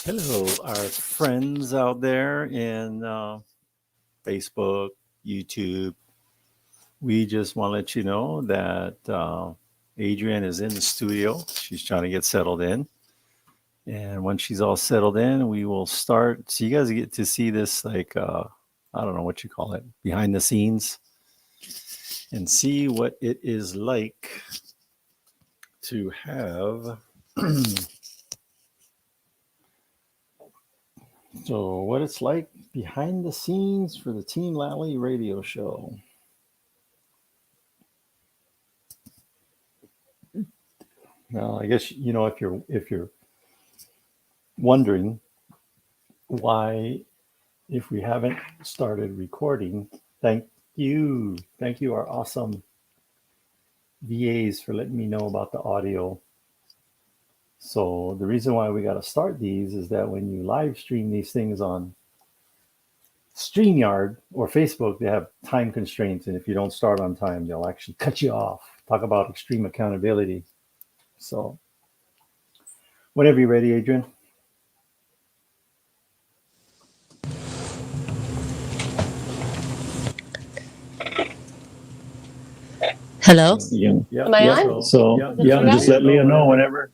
Hello, our friends out there in Facebook, YouTube. We just want to let you know that Adrienne is in the studio. She's trying to get settled in. And when she's all settled in, we will start. So you guys get to see this, like, I don't know what you call it, behind the scenes, and see what it is like to have. So, what it's like behind the scenes for the Team Lally radio show. Now, I guess if you're wondering why, if we haven't started recording, thank you, our awesome VAs for letting me know about the audio. So the reason why we got to start these is that when you live stream these things on StreamYard or Facebook, they have time constraints. And if you don't start on time, they'll actually cut you off. Talk about extreme accountability. So whenever you're ready, Adrienne. Hello? Yeah. Am I on? So just let me know whenever.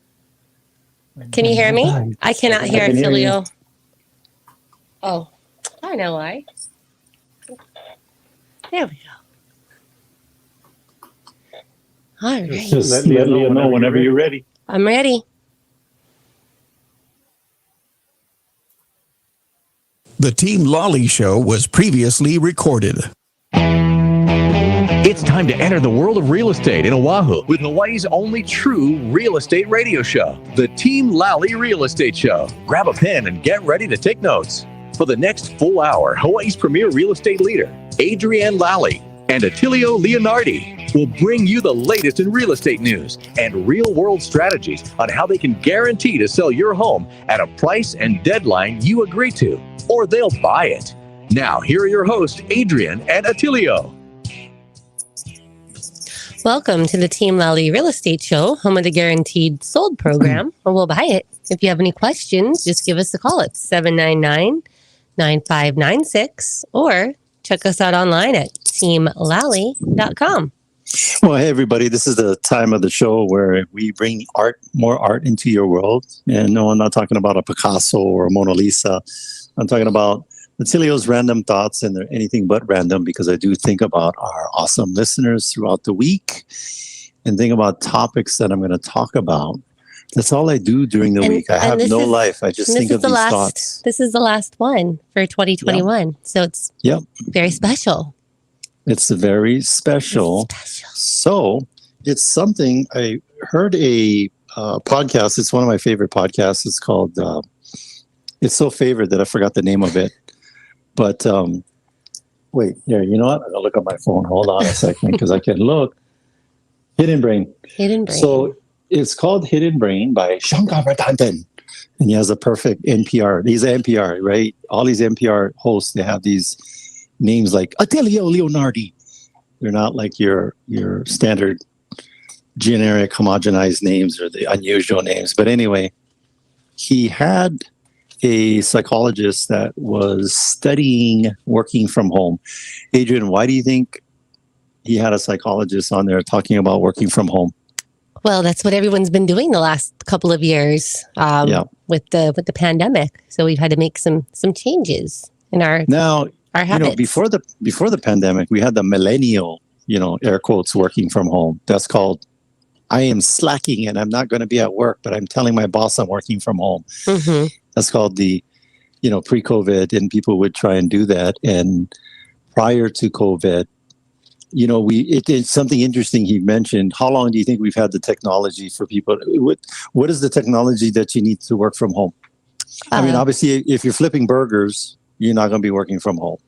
Can you hear me? I cannot hear Attilio. Oh, I know why. There we go. All right. Just let me know whenever you're ready. I'm ready. The Team Lally Show was previously recorded. It's time to enter the world of real estate in Oahu with Hawaii's only true real estate radio show, the Team Lally Real Estate Show. Grab a pen and get ready to take notes. For the next full hour, Hawaii's premier real estate leader, Adrienne Lally, and Attilio Leonardi will bring you the latest in real estate news and real-world strategies on how they can guarantee to sell your home at a price and deadline you agree to, or they'll buy it. Now, here are your hosts, Adrienne and Attilio. Welcome to the Team Lally Real Estate Show, home of the Guaranteed Sold program, or we'll buy it. If you have any questions, just give us a call at 799-9596 or check us out online at teamlally.com. Well, hey, everybody. This is the time of the show where we bring more art into your world. And no, I'm not talking about a Picasso or a Mona Lisa. I'm talking about Attilio's random thoughts, and they're anything but random because I do think about our awesome listeners throughout the week and think about topics that I'm going to talk about. That's all I do during the week. I have no life. I just think of these thoughts. This is the last one for 2021. So it's very special. It's very special. So it's something, I heard a podcast. It's one of my favorite podcasts. It's called, it's so favorite that I forgot the name of it. But wait, here, you know what? I'll look at my phone. Hold on a second because I can look. Hidden Brain. So it's called Hidden Brain by Shankar Ratantan. And he has a perfect NPR. He's an NPR, right? All these NPR hosts, they have these names like Attilio Leonardi. They're not like your standard generic homogenized names or the unusual names. But anyway, he had a psychologist that was studying working from home. Adrienne, why do you think he had a psychologist on there talking about working from home? Well, that's what everyone's been doing the last couple of years with the pandemic. So we've had to make some changes in our habits. Before the pandemic, we had the millennial, air quotes, working from home. That's called, I am slacking and I'm not going to be at work, but I'm telling my boss I'm working from home. Mm-hmm. That's called the, pre-COVID, and people would try and do that. And prior to COVID, it's something interesting he mentioned. How long do you think we've had the technology for people? What is the technology that you need to work from home? I mean, obviously, if you're flipping burgers, you're not going to be working from home.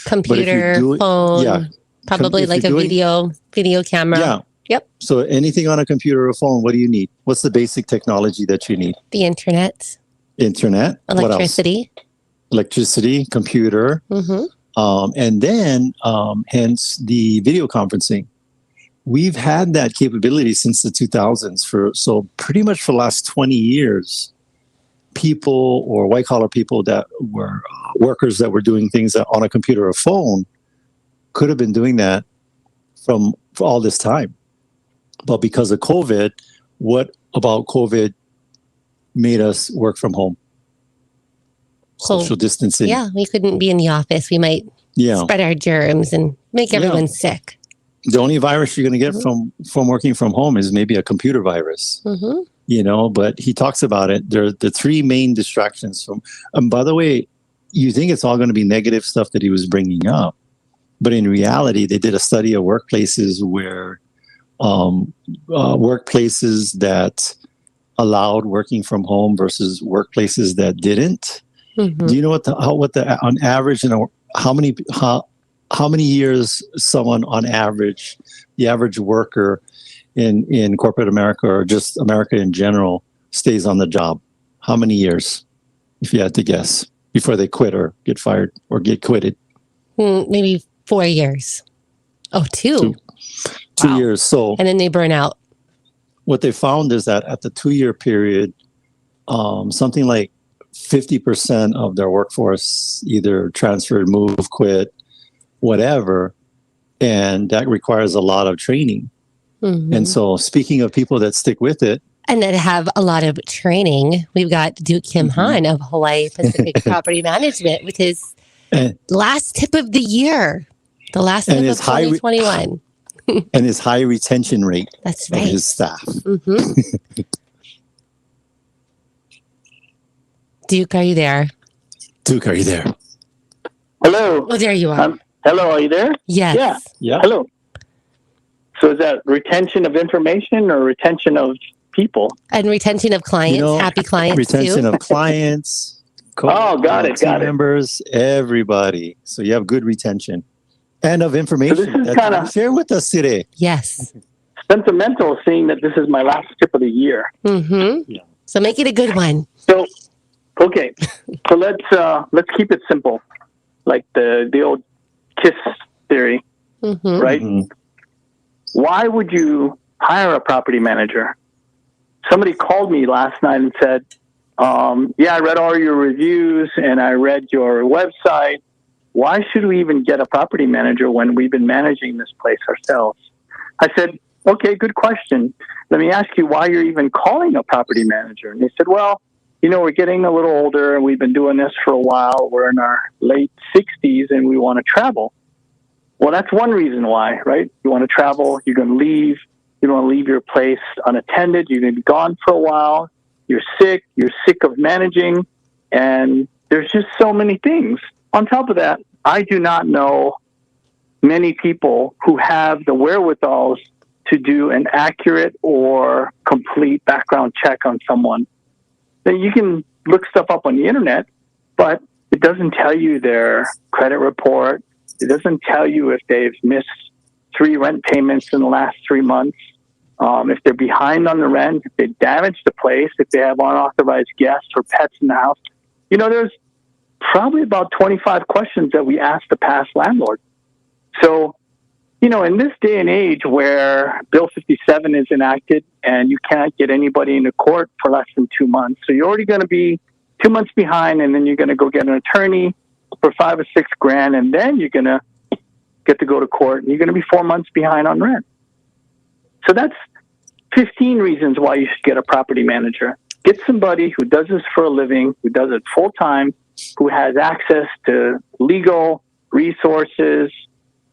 Computer, phone, probably like a video camera. Yeah. Yep. So anything on a computer or phone, what do you need? What's the basic technology that you need? The internet. Electricity. What else? Electricity, computer. Mm-hmm. And then, hence the video conferencing. We've had that capability since the 2000s so pretty much for the last 20 years, people or white collar people that were workers that were doing things on a computer or phone could have been doing that for all this time. But because of COVID, what about COVID made us work from home? Social distancing. Yeah, we couldn't be in the office. We might spread our germs and make everyone sick. The only virus you're going to get from working from home is maybe a computer virus. But he talks about it. There are the three main distractions from. By the way, you think it's all going to be negative stuff that he was bringing up, but in reality, they did a study of workplaces where workplaces that allowed working from home versus workplaces that didn't. Do you know what on average, how many years someone on average, the average worker in corporate America or just America in general stays on the job? How many years, if you had to guess, before they quit or get fired or get quitted? Maybe 4 years. Oh, two. 2 years. So, and then they burn out. What they found is that at the 2-year period, something like 50% of their workforce either transferred, moved, quit, whatever, and that requires a lot of training. And so, speaking of people that stick with it, and that have a lot of training, we've got Duke Kim Han of Hawaii Pacific Property Management with his last tip of the year, the last tip of 2021. And his high retention rate of his staff. Duke, are you there? Duke, are you there? Hello. Oh, there you are. Hello, are you there? Yes. Yeah. Hello. So is that retention of information or retention of people? And retention of clients, happy clients retention too. of clients. Got it. Members, everybody. So you have good retention and of information so this is that you share with us today. Yes. Sentimental, seeing that this is my last tip of the year. So make it a good one. So, okay. So let's keep it simple, like the old KISS theory, right? Why would you hire a property manager? Somebody called me last night and said, I read all your reviews and I read your website. Why should we even get a property manager when we've been managing this place ourselves? I said, okay, good question. Let me ask you why you're even calling a property manager. And they said, well, we're getting a little older and we've been doing this for a while. We're in our late 60s and we want to travel. Well, that's one reason why, right? You want to travel, you're going to leave. You don't want to leave your place unattended. You're going to be gone for a while. You're sick of managing, and there's just so many things. On top of that, I do not know many people who have the wherewithals to do an accurate or complete background check on someone. Now, you can look stuff up on the internet, but it doesn't tell you their credit report. It doesn't tell you if they've missed 3 rent payments in the last 3 months, if they're behind on the rent, if they damaged the place, if they have unauthorized guests or pets in the house. There's probably about 25 questions that we ask the past landlord. So, in this day and age where Bill 57 is enacted and you can't get anybody into court for less than 2 months, so you're already going to be 2 months behind, and then you're going to go get an attorney for $5 or $6 grand, and then you're going to get to go to court, and you're going to be 4 months behind on rent. So that's 15 reasons why you should get a property manager. Get somebody who does this for a living, who does it full time, who has access to legal resources,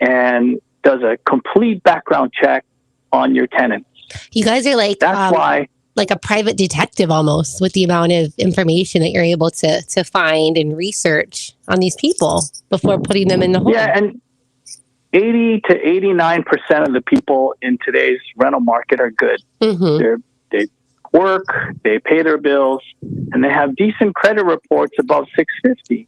and does a complete background check on your tenants. You guys are like that's why. Like a private detective almost, with the amount of information that you're able to find and research on these people before putting them in the home. Yeah, and 80 to 89% of the people in today's rental market are good. They work, they pay their bills, and they have decent credit reports above 650.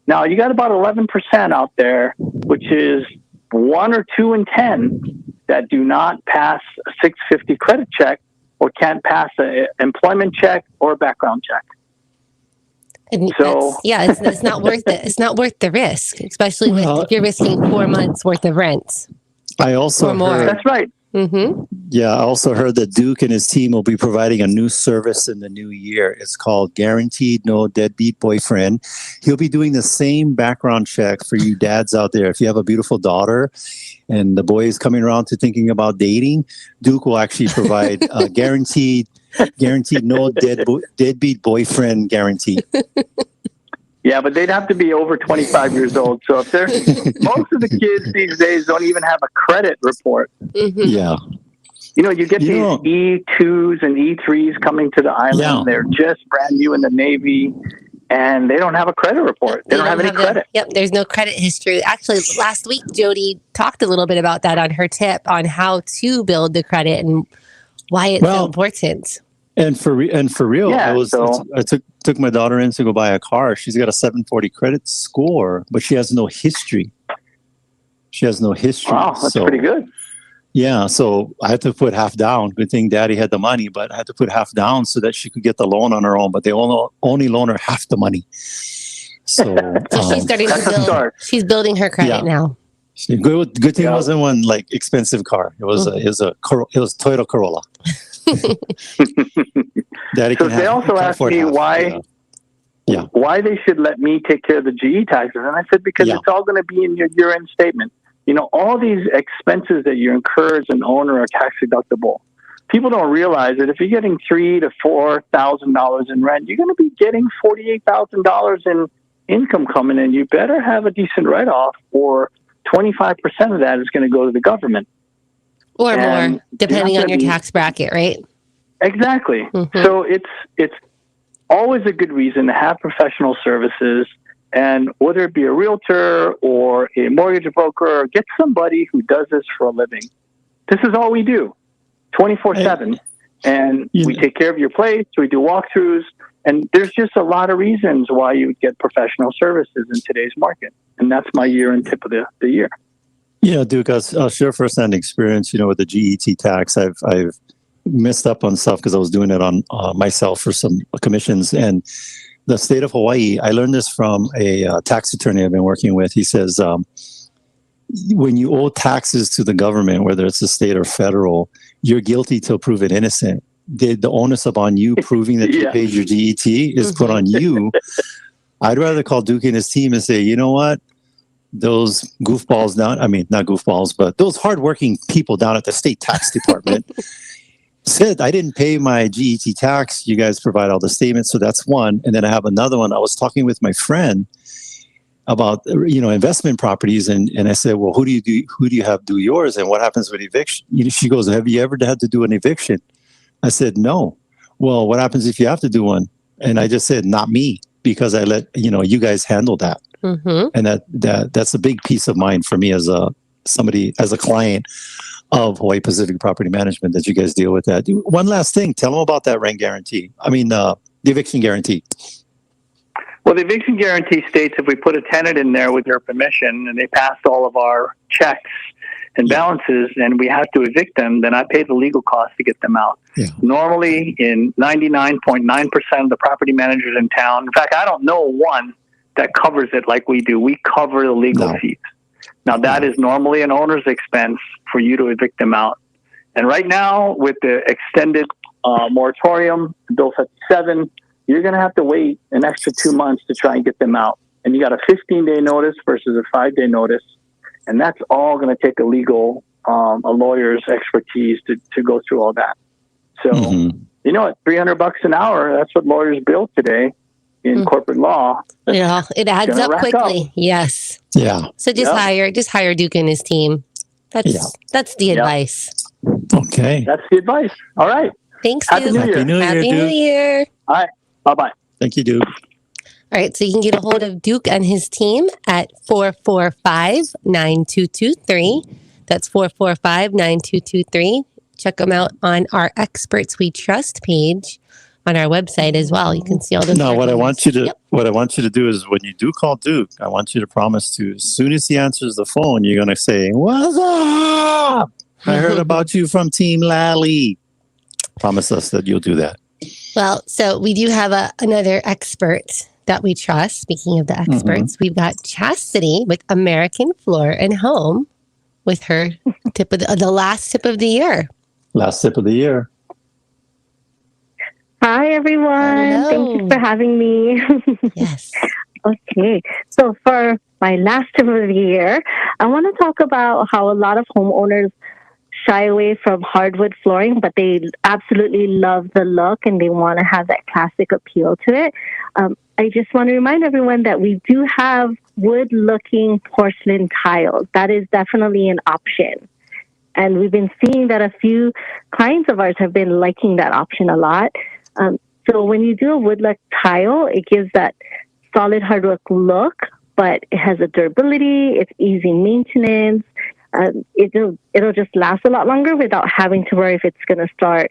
Now, you got about 11% out there, which is 1 or 2 in 10 that do not pass a 650 credit check or can't pass an employment check or a background check. And so, it's not worth it. It's not worth the risk, especially if you're risking 4 months worth of rent. I also or more. That's right. Mm-hmm. Yeah, I also heard that Duke and his team will be providing a new service in the new year. It's called Guaranteed No Deadbeat Boyfriend. He'll be doing the same background check for you dads out there. If you have a beautiful daughter and the boy is coming around to thinking about dating, Duke will actually provide a guaranteed no deadbeat boyfriend guarantee. Yeah, but they'd have to be over 25 years old. So if they're most of the kids these days don't even have a credit report. Mm-hmm. Yeah. You know, you get these E2s and E3s coming to the island. Yeah. They're just brand new in the Navy, and they don't have a credit report. They don't have any credit. There's no credit history. Actually, last week, Jody talked a little bit about that on her tip on how to build the credit and why it's so important. And for real, Yeah, I took my daughter in to go buy a car. She's got a 740 credit score, but she has no history. Wow, that's pretty good. Yeah, so I had to put half down. Good thing Daddy had the money, but I had to put half down so that she could get the loan on her own. But they only loan her half the money. So, she's starting to build. She's building her credit now. Good thing it wasn't one like expensive car. It was Toyota Corolla. Daddy so they also asked me why they should let me take care of the GE taxes, and I said because it's all going to be in your year-end statement. You know, all these expenses that you incur as an owner are tax deductible. People don't realize that if you're getting $3,000 to $4,000 in rent, you're going to be getting $48,000 in income coming in. You better have a decent write-off, or 25% of that is going to go to the government. Or more, depending on your tax bracket, right? Exactly. Mm-hmm. So it's always a good reason to have professional services, and whether it be a realtor or a mortgage broker, get somebody who does this for a living. This is all we do, 24/7, and we take care of your place. We do walkthroughs, and there's just a lot of reasons why you would get professional services in today's market, and that's my year-end tip of the year. Yeah, Duke, I'll share firsthand experience. You know, with the GET tax, I've messed up on stuff because I was doing it on myself for some commissions. And the state of Hawaii, I learned this from a tax attorney I've been working with. He says, when you owe taxes to the government, whether it's the state or federal, you're guilty till proven innocent. The onus upon you proving that you paid your GET is put on you. I'd rather call Duke and his team and say, you know what? Those goofballs not goofballs, but those hardworking people down at the state tax department said, I didn't pay my GET tax. You guys provide all the statements. So that's one. And then I have another one. I was talking with my friend about, investment properties. And I said, well, who do you have do yours? And what happens with eviction? She goes, have you ever had to do an eviction? I said, no. Well, what happens if you have to do one? And I just said, not me, because I let, you guys handle that. Mm-hmm. And that's a big peace of mind for me as a client of Hawaii Pacific Property Management, that you guys deal with that. One last thing, tell them about that rent guarantee. The eviction guarantee. Well, the eviction guarantee states if we put a tenant in there with their permission and they passed all of our checks and balances and we have to evict them, then I pay the legal costs to get them out. Yeah. Normally, in 99.9% of the property managers in town, in fact, I don't know one that covers it like we do. We cover the legal fees. Now, that is normally an owner's expense for you to evict them out. And right now, with the extended moratorium, Bill 57, you're going to have to wait an extra 2 months to try and get them out. And you got a 15-day notice versus a 5-day notice. And that's all going to take a lawyer's expertise to go through all that. So, you know what, $300 an hour, that's what lawyers bill today in corporate law. Yeah, it adds up quickly. Yes. Yeah. So just hire Duke and his team. That's the advice. Okay. That's the advice. All right. Thanks, Happy Duke. New New Year. All right. Bye-bye. Thank you, Duke. All right, so you can get a hold of Duke and his team at 445-9223. That's 445-9223. Check them out on our Experts We Trust page on our website as well. You can see all the. No, what I want you to do is when you do call Duke, I want you to promise to, as soon as he answers the phone, you're going to say, "What's up? I heard about you from Team Lally." Promise us that you'll do that. Well, so we do have another expert that we trust. Speaking of the experts, we've got Chastity with American Floor and Home. with her tip of the last tip of the year. Last tip of the year. Hi, everyone. Hello. Thank you for having me. Yes. Okay. So for my last tip of the year, I want to talk about how a lot of homeowners shy away from hardwood flooring, but they absolutely love the look and they want to have that classic appeal to it. I just want to remind everyone that we do have wood-looking porcelain tiles. That is definitely an option. And we've been seeing that a few clients of ours have been liking that option a lot. So when you do a wood-look tile, it gives that solid hardwood look, but it has a durability, it's easy maintenance. It'll just last a lot longer without having to worry if it's going to start,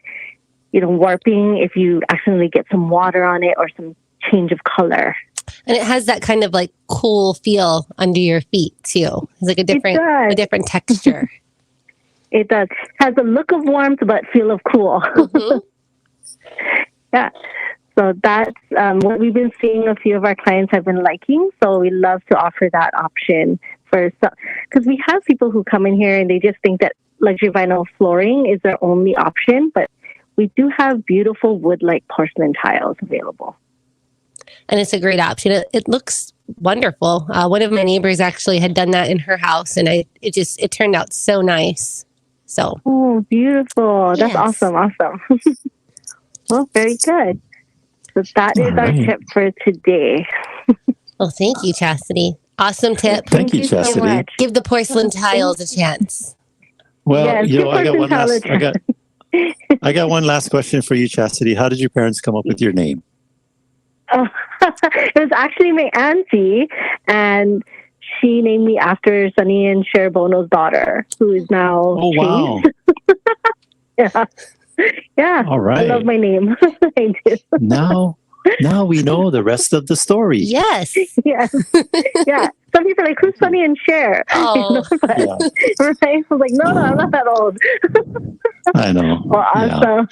warping if you accidentally get some water on it or some change of color. And it has that kind of like cool feel under your feet too. It's like a different texture. It does. It has a look of warmth but feel of cool. Mm-hmm. Yeah. So that's what we've been seeing a few of our clients have been liking. So we love to offer that option because we have people who come in here and they just think that luxury vinyl flooring is their only option, but we do have beautiful wood-like porcelain tiles available. And it's a great option. It looks wonderful. One of my neighbors actually had done that in her house, and it turned out so nice. So. Oh, beautiful! That's awesome. Well, very good. So that is our tip for today. Well, thank you, Chastity. Awesome tip. Thank you, Chastity. So much. Give the porcelain tiles a chance. Well, Yes, I got one last question for you, Chastity. How did your parents come up with your name? Oh, it was actually my auntie, and she named me after Sunny and Cher Bono's daughter, who is now. Oh, wow. Yeah. Yeah. All right. I love my name. I do. Now we know the rest of the story. Yes. Yes. Yeah. Some people are like, who's Sunny and Cher? Oh. But, Yeah. right? I was like, no, I'm not that old. I know. Well, awesome.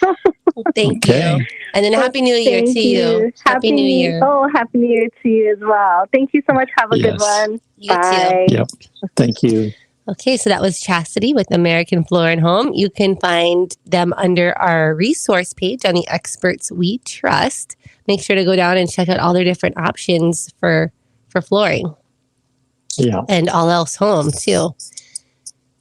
Thank you. And then Happy New Year to you. Happy New Year. Oh, Happy New Year to you as well. Thank you so much. Have a good one. You Bye. too. Yep. Thank you. Okay, so that was Chastity with American Floor and Home. You can find them under our resource page on the Experts We Trust. Make sure to go down and check out all their different options for flooring. Yeah. And all else home too.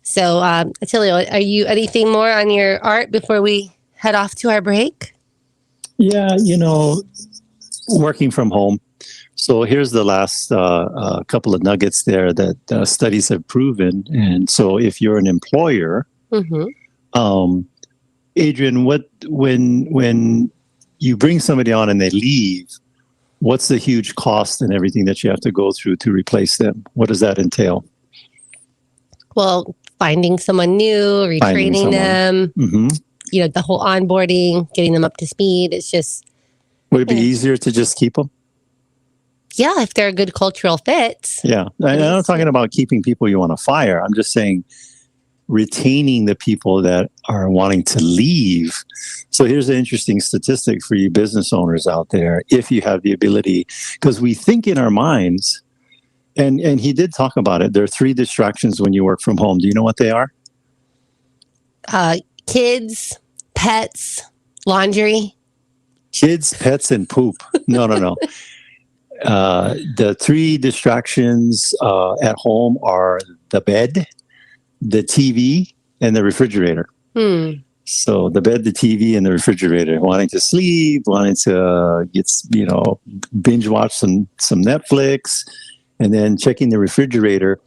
So, Attilio, are you anything more on your art before we head off to our break? Yeah, working from home. So here's the last couple of nuggets there that studies have proven. And so if you're an employer, Adrian, when you bring somebody on and they leave, what's the huge cost and everything that you have to go through to replace them? What does that entail? Well, finding someone new, retraining them, the whole onboarding, getting them up to speed. It's just. Would it be easier to just keep them? Yeah, if they're a good cultural fit. Yeah. I'm not talking about keeping people you want to fire. I'm just saying retaining the people that are wanting to leave. So here's an interesting statistic for you business owners out there. If you have the ability, because we think in our minds, and he did talk about it, there are 3 distractions when you work from home. Do you know what they are? Kids, pets, laundry. Kids, pets, and poop. No. The 3 distractions at home are the bed, the TV, and the refrigerator. So the bed, the TV, and the refrigerator. Wanting to sleep, wanting to binge watch some Netflix, and then checking the refrigerator.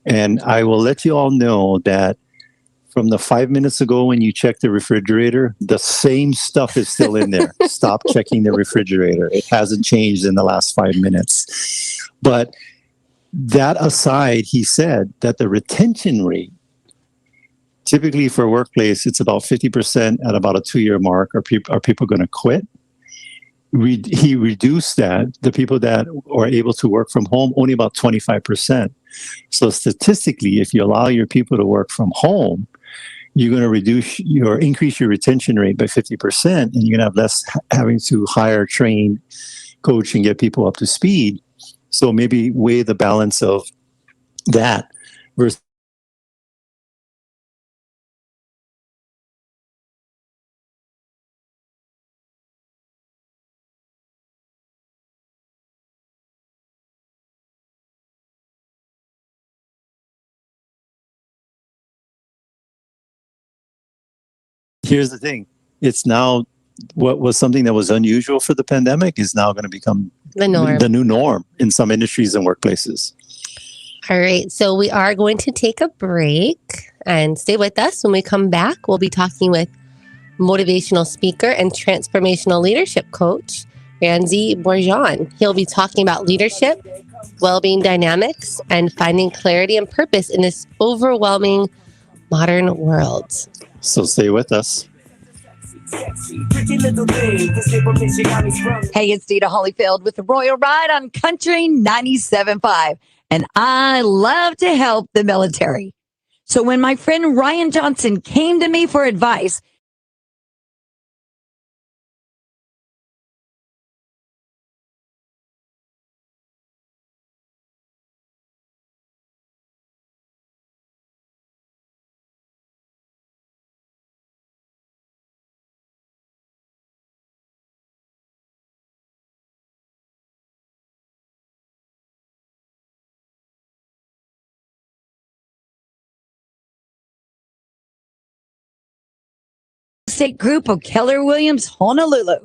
And I will let you all know that from the 5 minutes ago when you checked the refrigerator, the same stuff is still in there. Stop checking the refrigerator. It hasn't changed in the last 5 minutes. But that aside, he said that the retention rate, typically for a workplace, it's about 50% at about a 2-year mark. Are people going to quit? He reduced that. The people that are able to work from home, only about 25%. So statistically, if you allow your people to work from home, you're going to increase your retention rate by 50%, and you're going to have less having to hire, train, coach, and get people up to speed. So maybe weigh the balance of that versus here's the thing. It's now what was something that was unusual for the pandemic is now going to become the new norm in some industries and workplaces. All right. So we are going to take a break and stay with us. When we come back, we'll be talking with motivational speaker and transformational leadership coach, Ramsey Bergeron. He'll be talking about leadership, well-being dynamics, and finding clarity and purpose in this overwhelming modern world. So stay with us. Hey, it's Dita Holyfield with the Royal Ride on Country 97.5. And I love to help the military. So when my friend Ryan Johnson came to me for advice, State Group of Keller Williams, Honolulu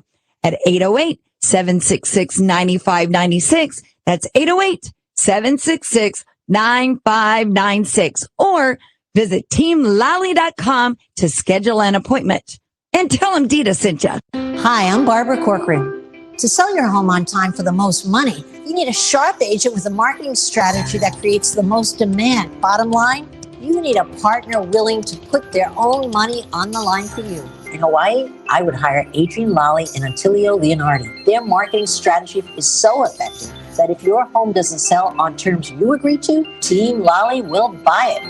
at 808-766-9596. That's 808-766-9596. Or visit teamlally.com to schedule an appointment. And tell them Dita sent you. Hi, I'm Barbara Corcoran. To sell your home on time for the most money, you need a sharp agent with a marketing strategy that creates the most demand. Bottom line, you need a partner willing to put their own money on the line for you. In Hawaii, I would hire Adrian Lally and Attilio Leonardi. Their marketing strategy is so effective that if your home doesn't sell on terms you agree to, Team Lally will buy it.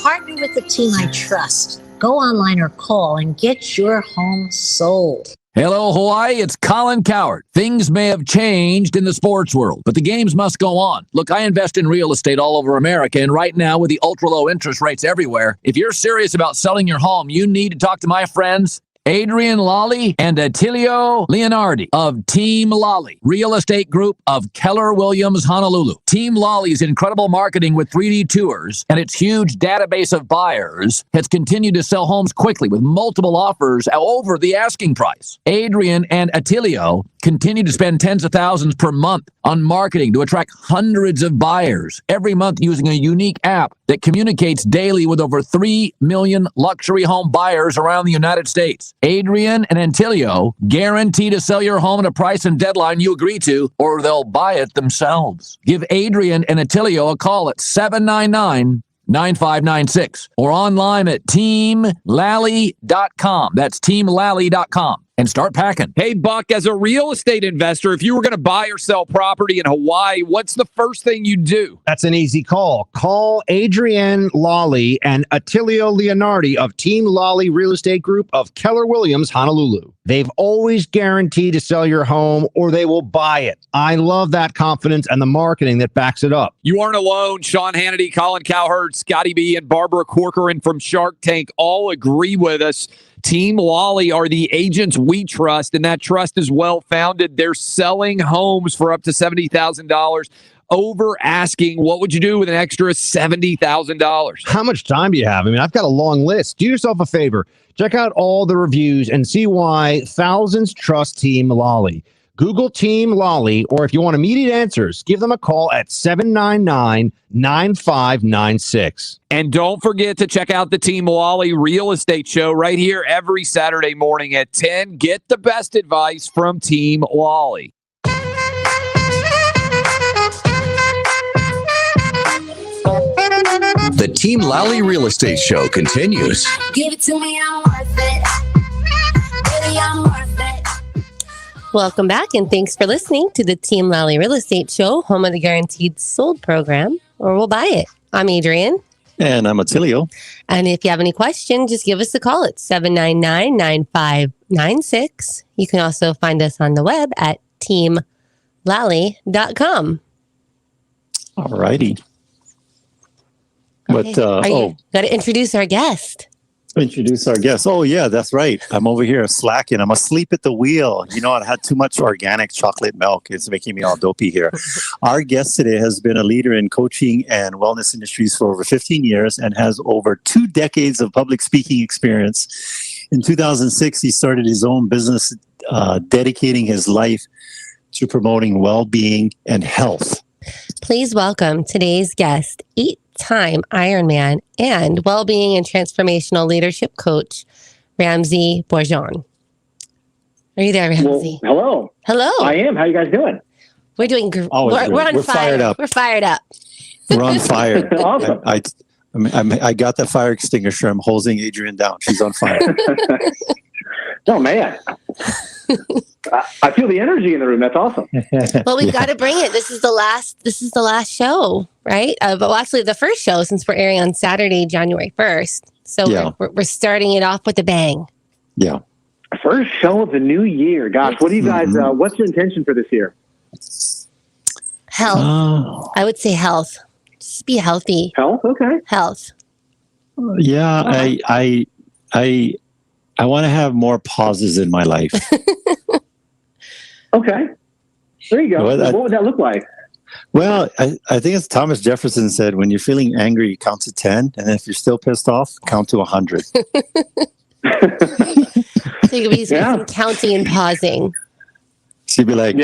Partner with the team I trust. Go online or call and get your home sold. Hello, Hawaii. It's Colin Coward. Things may have changed in the sports world, but the games must go on. Look, I invest in real estate all over America, and right now with the ultra-low interest rates everywhere, if you're serious about selling your home, you need to talk to my friends Adrian Lally and Attilio Leonardi of Team Lally, real estate group of Keller Williams, Honolulu. Team Lally's incredible marketing with 3D tours and its huge database of buyers has continued to sell homes quickly with multiple offers over the asking price. Adrian and Attilio continue to spend tens of thousands per month on marketing to attract hundreds of buyers every month using a unique app that communicates daily with over 3 million luxury home buyers around the United States. Adrian and Attilio guarantee to sell your home at a price and deadline you agree to, or they'll buy it themselves. Give Adrian and Attilio a call at 799-9596 or online at teamlally.com. That's teamlally.com. And start packing. Hey, Buck, as a real estate investor, if you were going to buy or sell property in Hawaii, what's the first thing you do? That's an easy call. Call Adrian Lally and Attilio Leonardi of Team Lally Real Estate Group of Keller Williams, Honolulu. They've always guaranteed to sell your home or they will buy it. I love that confidence and the marketing that backs it up. You aren't alone. Sean Hannity, Colin Cowherd, Scotty B, and Barbara Corcoran from Shark Tank all agree with us. Team Lally are the agents we trust, and that trust is well-founded. They're selling homes for up to $70,000 over asking. What would you do with an extra $70,000? How much time do you have? I mean, I've got a long list. Do yourself a favor. Check out all the reviews and see why thousands trust Team Lally. Google Team Lally, or if you want immediate answers, give them a call at 799-9596. And don't forget to check out the Team Lally Real Estate Show right here every Saturday morning at 10. Get the best advice from Team Lally. The Team Lally Real Estate Show continues. Give it to me, I'm worth it. Baby, I'm worth it. Welcome back, and thanks for listening to the Team Lally Real Estate Show, home of the Guaranteed Sold program, or we'll buy it. I'm Adrian. And I'm Attilio. And if you have any questions, just give us a call at 799-9596. You can also find us on the web at teamlally.com. All righty. Okay. Got to introduce our guest. Introduce our guest. Oh, yeah, that's right. I'm over here slacking. I'm asleep at the wheel. You know, I had too much organic chocolate milk. It's making me all dopey here. Our guest today has been a leader in coaching and wellness industries for over 15 years and has over 2 decades of public speaking experience. In 2006, he started his own business, dedicating his life to promoting well-being and health. Please welcome today's guest, 8-time Ironman and well-being and transformational leadership coach, Ramsey Bergeron. Are you there, Ramsey? Well, hello. Hello. I am. How you guys doing? We're doing we're on fire. Fired up. We're fired up. We're on fire. Awesome. I got the fire extinguisher. I'm hosing Adrian down. She's on fire. Oh man, I feel the energy in the room. That's awesome. Well, we've got to bring it. This is the last show, right? But actually, the first show, since we're airing on Saturday, January 1st. So we're starting it off with a bang. Yeah. First show of the new year. Gosh, what do you guys? What's your intention for this year? Health. I would say health. Just be healthy. Health. Okay. Health. Yeah, I want to have more pauses in my life. Okay. There you go. What would that look like? Well, I think as Thomas Jefferson said, when you're feeling angry, count to 10. And if you're still pissed off, count to 100. So you could be some counting and pausing. She'd be like,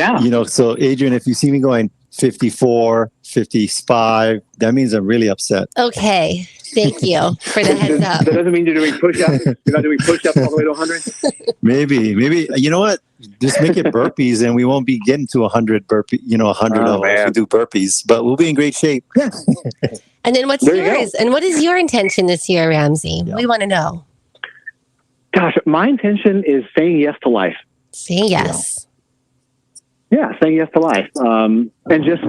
so Adrian, if you see me going 54, 55, that means I'm really upset. Okay. Thank you for the heads up. That doesn't mean you're doing push-ups. You're not doing push-ups all the way to 100? Maybe. You know what? Just make it burpees and we won't be getting to 100 burpee, 100 of if we do burpees, but we'll be in great shape. Yeah. And then what's yours? And what is your intention this year, Ramsey? Yeah. We want to know. Gosh, my intention is saying yes to life. Saying yes. Yeah, saying yes to life. And just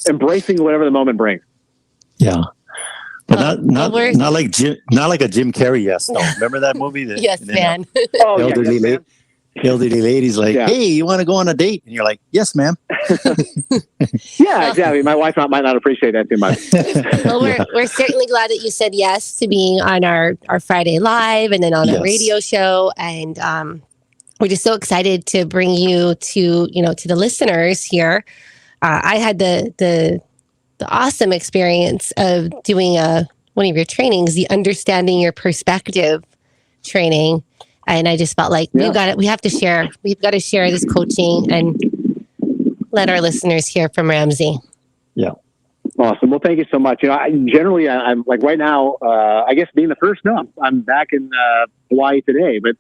embracing whatever the moment brings. Yeah. But not like a Jim Carrey yes. No. Remember that movie? Yes, man. Elderly lady's like, hey, you want to go on a date? And you're like, yes, ma'am. Yeah, exactly. My wife might not appreciate that too much. Well, we're certainly glad that you said yes to being on our Friday Live and then on a radio show. And we're just so excited to bring you to the listeners here. I had the awesome experience of doing one of your trainings, the Understanding Your Perspective training. And I just felt like we've got to share this coaching and let our listeners hear from Ramsey. Yeah. Awesome. Well, thank you so much. I'm like right now, I guess being the first, I'm back in Hawaii today, but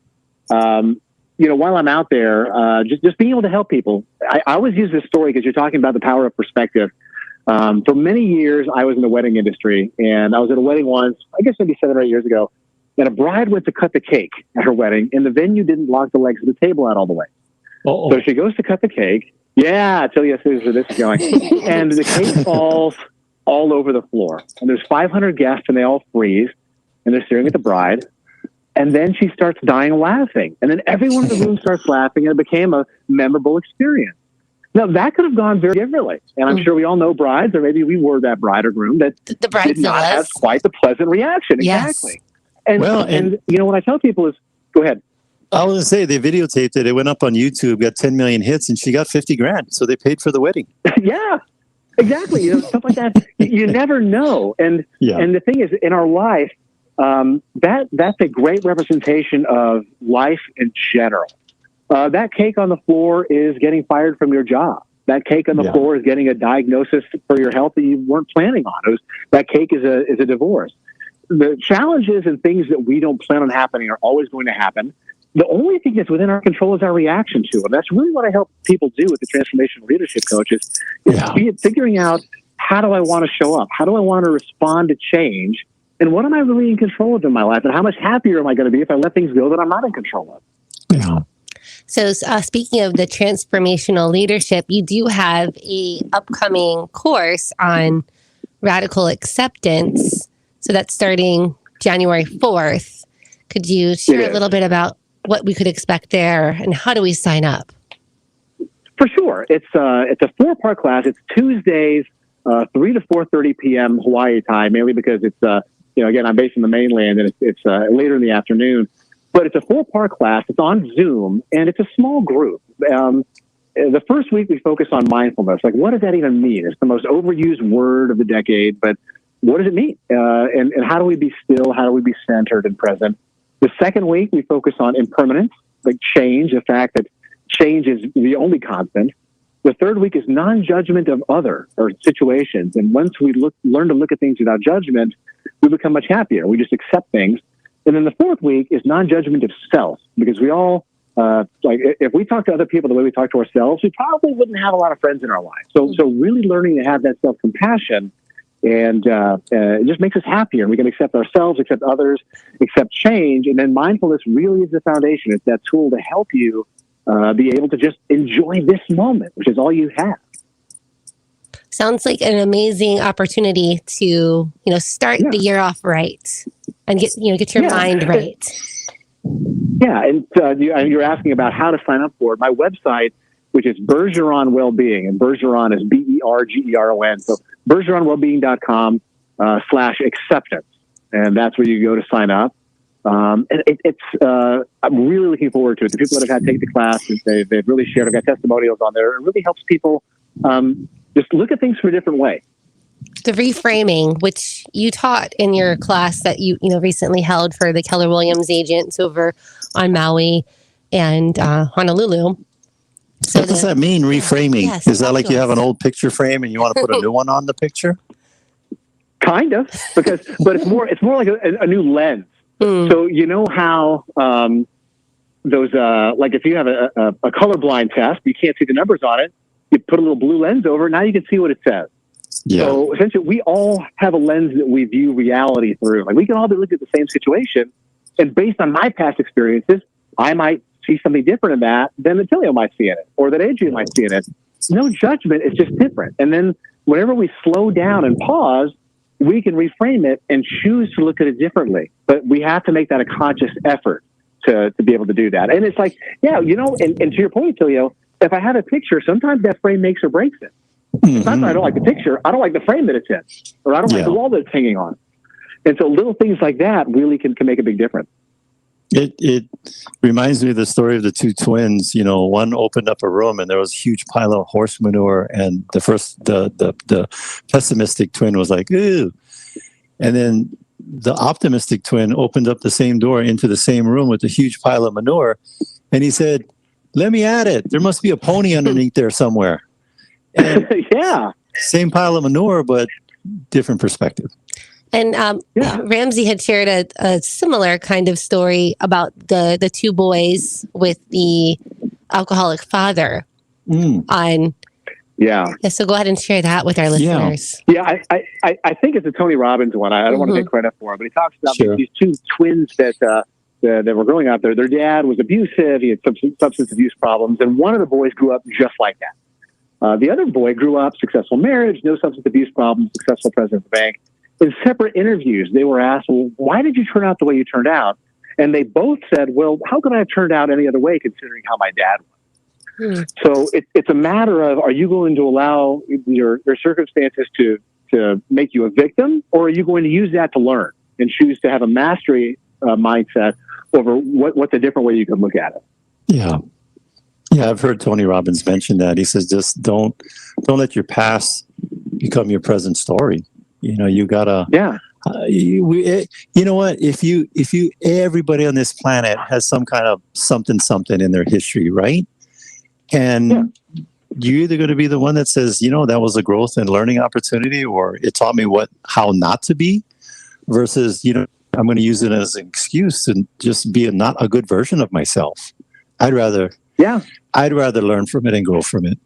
while I'm out there, just being able to help people. I always use this story because you're talking about the power of perspective. For many years, I was in the wedding industry, and I was at a wedding once, I guess maybe 7 or 8 years ago, and a bride went to cut the cake at her wedding, and the venue didn't lock the legs of the table out all the way. Uh-oh. So she goes to cut the cake. Yeah, Attilio sees where this is going. And the cake falls all over the floor. And there's 500 guests, and they all freeze, and they're staring at the bride. And then she starts dying laughing. And then everyone in the room starts laughing, and it became a memorable experience. Now, that could have gone very differently. And I'm sure we all know brides, or maybe we were that bride or groom, that did not have quite the pleasant reaction. Yes. Exactly. And what I tell people is, go ahead. I was going to say, they videotaped it. It went up on YouTube, got 10 million hits, and she got 50 grand. So they paid for the wedding. Yeah, exactly. Stuff like that. You never know. And the thing is, in our life, that's a great representation of life in general. That cake on the floor is getting fired from your job. That cake on the floor is getting a diagnosis for your health that you weren't planning on. That cake is a divorce. The challenges and things that we don't plan on happening are always going to happen. The only thing that's within our control is our reaction to them. That's really what I help people do with the Transformational Leadership Coaches, is figuring out, how do I want to show up? How do I want to respond to change? And what am I really in control of in my life? And how much happier am I going to be if I let things go that I'm not in control of? Yeah. So speaking of the transformational leadership, you do have a upcoming course on radical acceptance. So that's starting January 4th. Could you share a little bit about what we could expect there and how do we sign up? For sure. It's a 4-part class. It's Tuesdays, 3 to 4:30 p.m. Hawaii time, mainly because it's, again, I'm based in the mainland and it's later in the afternoon. But it's a 4-part class. It's on Zoom, and it's a small group. The first week, we focus on mindfulness. Like, what does that even mean? It's the most overused word of the decade, but what does it mean? And how do we be still? How do we be centered and present? The second week, we focus on impermanence, like change, the fact that change is the only constant. The third week is non-judgment of other or situations. And once we learn to look at things without judgment, we become much happier. We just accept things. And then the fourth week is non-judgment of self, because we all, like if we talk to other people the way we talk to ourselves, we probably wouldn't have a lot of friends in our lives. So really learning to have that self-compassion, and it just makes us happier. And we can accept ourselves, accept others, accept change. And then mindfulness really is the foundation. It's that tool to help you be able to just enjoy this moment, which is all you have. Sounds like an amazing opportunity to, start the year off right and get your mind right. Yeah, and you're asking about how to sign up for it. My website, which is Bergeron Wellbeing, and Bergeron is Bergeron. So BergeronWellbeing.com/acceptance, and that's where you go to sign up. And I'm really looking forward to it. The people that have had take the class, they've really shared. I've got testimonials on there. It really helps people just look at things from a different way. The reframing, which you taught in your class that you recently held for the Keller Williams agents over on Maui and Honolulu. So what does that mean, reframing? Yes, is that like you have an old picture frame and you want to put a new one on the picture? Kind of, but it's more like a new lens. So you know how those like if you have a colorblind test, you can't see the numbers on it. You put a little blue lens over it, now you can see what it says. Yeah. So essentially, we all have a lens that we view reality through. Like we can all be looking at the same situation, and based on my past experiences, I might see something different in that than Attilio might see in it, or that Adrian might see in it. No judgment, it's just different. And then whenever we slow down and pause, we can reframe it and choose to look at it differently. But we have to make that a conscious effort to be able to do that. And it's like, and to your point, Attilio, if I have a picture, sometimes that frame makes or breaks it. Sometimes I don't like the picture. I don't like the frame that it's in, or I don't like the wall that it's hanging on. And so little things like that really can make a big difference. It reminds me of the story of the two twins. One opened up a room and there was a huge pile of horse manure, and the pessimistic twin was like, "Ooh," and then the optimistic twin opened up the same door into the same room with a huge pile of manure, and he said, "Let me at it. There must be a pony underneath there somewhere." And same pile of manure, but different perspective. And Ramsey had shared a similar kind of story about the two boys with the alcoholic father. So go ahead and share that with our listeners. Yeah, I think it's a Tony Robbins one. I don't want to take credit for it, but he talks about these two twins that were growing up. Their dad was abusive. He had substance abuse problems, and one of the boys grew up just like that. The other boy grew up, successful marriage, no substance abuse problems, successful president of the bank. In separate interviews, they were asked, well, why did you turn out the way you turned out? And they both said, well, how could I have turned out any other way considering how my dad was? So it's a matter of, are you going to allow your circumstances to make you a victim, or are you going to use that to learn and choose to have a mastery mindset over what's a different way you can look at it? Yeah, I've heard Tony Robbins mention that. He says, just don't let your past become your present story. You gotta. You know what? If you everybody on this planet has some kind of something in their history, right? And you're either going to be the one that says, that was a growth and learning opportunity, or it taught me how not to be, versus I'm going to use it as an excuse and just be not a good version of myself. I'd rather learn from it and grow from it.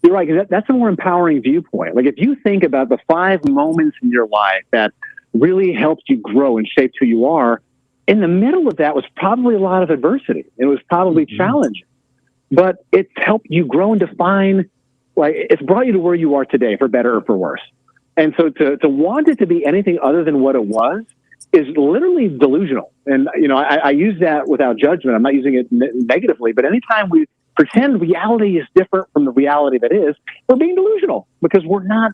You're right. That's a more empowering viewpoint. Like if you think about the 5 moments in your life that really helped you grow and shaped who you are, in the middle of that was probably a lot of adversity. It was probably challenging, but it's helped you grow and define, like it's brought you to where you are today, for better or for worse. And so to want it to be anything other than what it was is literally delusional. And, I use that without judgment. I'm not using it negatively, but anytime we pretend reality is different from the reality that is, we're being delusional, because we're not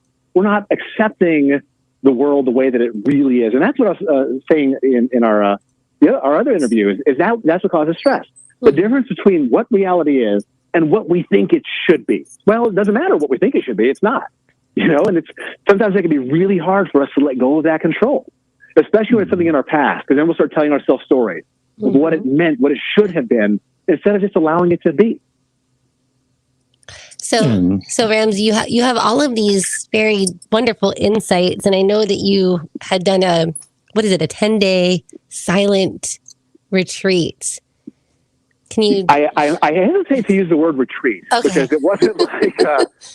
accepting the world the way that it really is. And that's what I was saying in our other interview is that's what causes stress. The difference between what reality is and what we think it should be. Well, it doesn't matter what we think it should be. It's not, and sometimes it can be really hard for us to let go of that control. especially when it's something in our past, because then we'll start telling ourselves stories of what it meant, what it should have been, instead of just allowing it to be. So Ramsey, you have all of these very wonderful insights, and I know that you had done a 10-day silent retreat. Can you? I hesitate to use the word retreat because it wasn't like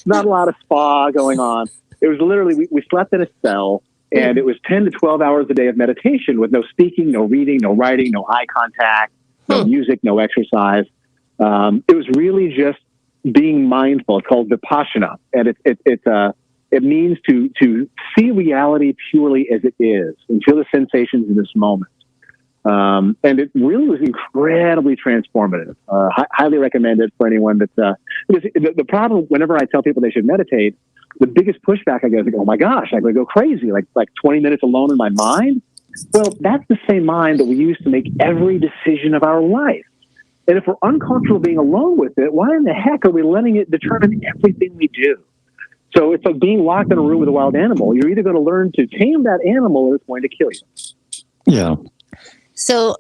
not a lot of spa going on. It was literally we slept in a cell, and it was 10 to 12 hours a day of meditation with no speaking, no reading, no writing, no eye contact, no music, no exercise. It was really just being mindful. It's called Vipassana, and it means to see reality purely as it is and feel the sensations in this moment. And it really was incredibly transformative. Highly recommended for anyone because the problem whenever I tell people they should meditate, the biggest pushback I get is, oh my gosh, I'm going to go crazy, like 20 minutes alone in my mind. Well, that's the same mind that we use to make every decision of our life. And if we're uncomfortable being alone with it, why in the heck are we letting it determine everything we do? So it's like being locked in a room with a wild animal. You're either going to learn to tame that animal or it's going to kill you. Yeah. So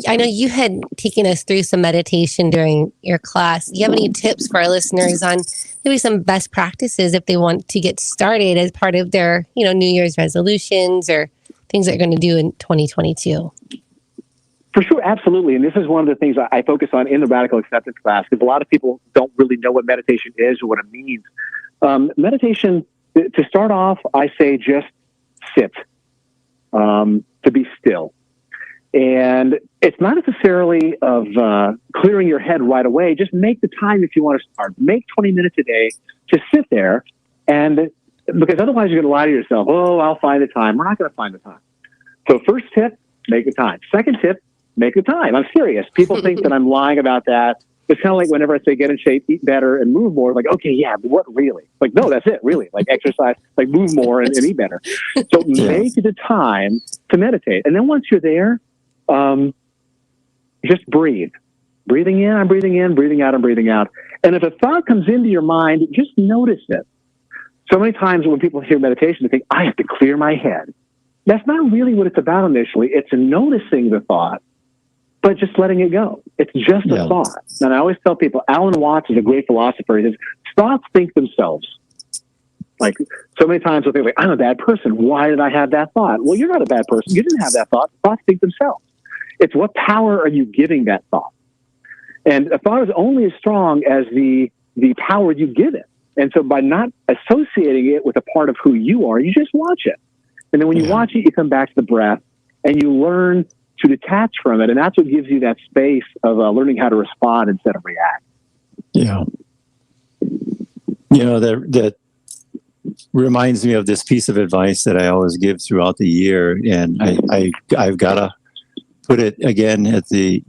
I know you had taken us through some meditation during your class. Do you have any tips for our listeners on maybe some best practices if they want to get started as part of their, New Year's resolutions or things that they're going to do in 2022? For sure, absolutely. And this is one of the things I focus on in the Radical Acceptance class, because a lot of people don't really know what meditation is or what it means. Meditation, to start off, I say just sit, to be still. And it's not necessarily of clearing your head right away. Just make the time if you want to start. Make 20 minutes a day to sit there. And because otherwise you're going to lie to yourself. Oh, I'll find the time. We're not going to find the time. So first tip, make the time. Second tip, make the time. I'm serious. People think that I'm lying about that. It's kind of like whenever I say get in shape, eat better, and move more. Like, okay, yeah, but what really? Like, no, that's it, really. Like exercise, like move more and eat better. So make the time to meditate. And then once you're there, just breathe. Breathing in, I'm breathing in, breathing out, I'm breathing out. And if a thought comes into your mind, just notice it. So many times when people hear meditation, they think, I have to clear my head. That's not really what it's about initially. It's noticing the thought, but just letting it go. It's just a thought. And I always tell people, Alan Watts is a great philosopher. He says, thoughts think themselves. Like so many times we'll think, like, I'm a bad person. Why did I have that thought? Well, you're not a bad person. You didn't have that thought. Thoughts think themselves. It's what power are you giving that thought? And a thought is only as strong as the power you give it. And so by not associating it with a part of who you are, you just watch it. And then when you watch it, you come back to the breath and you learn to detach from it. And that's what gives you that space of learning how to respond instead of react. Yeah. That reminds me of this piece of advice that I always give throughout the year. And I've got to put it again at the